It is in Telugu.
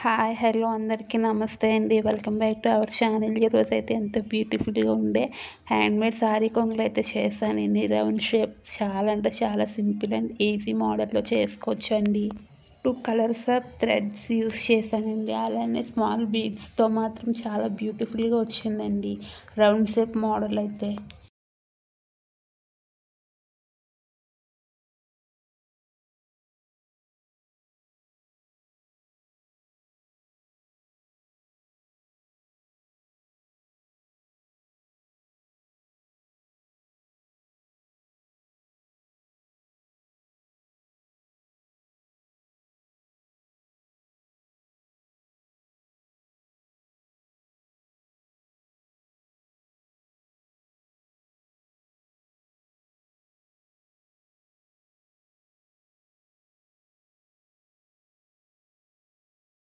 హాయ్ హలో అందరికీ నమస్తే అండి. Welcome back to our channel. ఈరోజు అయితే ఎంతో బ్యూటిఫుల్గా ఉండే హ్యాండ్మేడ్ సారీ కొంగులు అయితే చేస్తానండి. రౌండ్ షేప్ చాలా అంటే చాలా సింపుల్ అండ్ ఈజీ మోడల్లో చేసుకోవచ్చు అండి. 2 కలర్స్ ఆఫ్ థ్రెడ్స్ యూస్ చేశానండి. అలానే స్మాల్ బీడ్స్తో మాత్రం చాలా బ్యూటిఫుల్గా వచ్చిందండి రౌండ్ షేప్ మోడల్ అయితే.